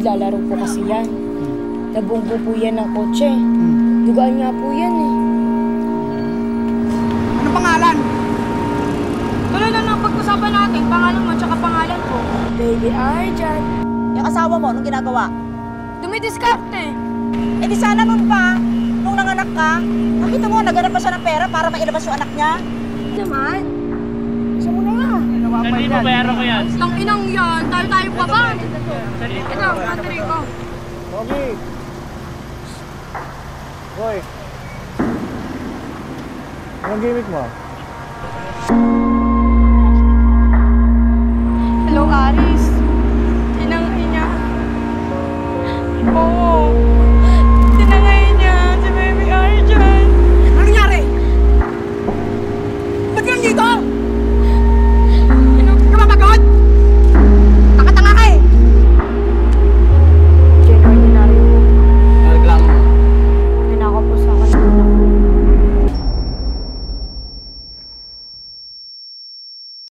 naglalaro po kasi yan. Nabunggo po yan ng kotse. Dugaan nga po yan eh. Ano pangalan? Tuloy na lang pag-usapan natin. Pangalan mo tsaka pangalan ko. Baby Arjan. Yung asawa mo, anong ginagawa? Dumidiskarte. Eh di sana nun pa, nung nanganak ka, nakita mo, naghanap pa siya ng pera para mailabas yung anak niya. Naman. Gusto mo na nga. Hindi mo bayaran ko yan. Ang inang yan. Tayo pa ba? Ito, Andre ko. Pogi. Boy. Anong gimmick mo?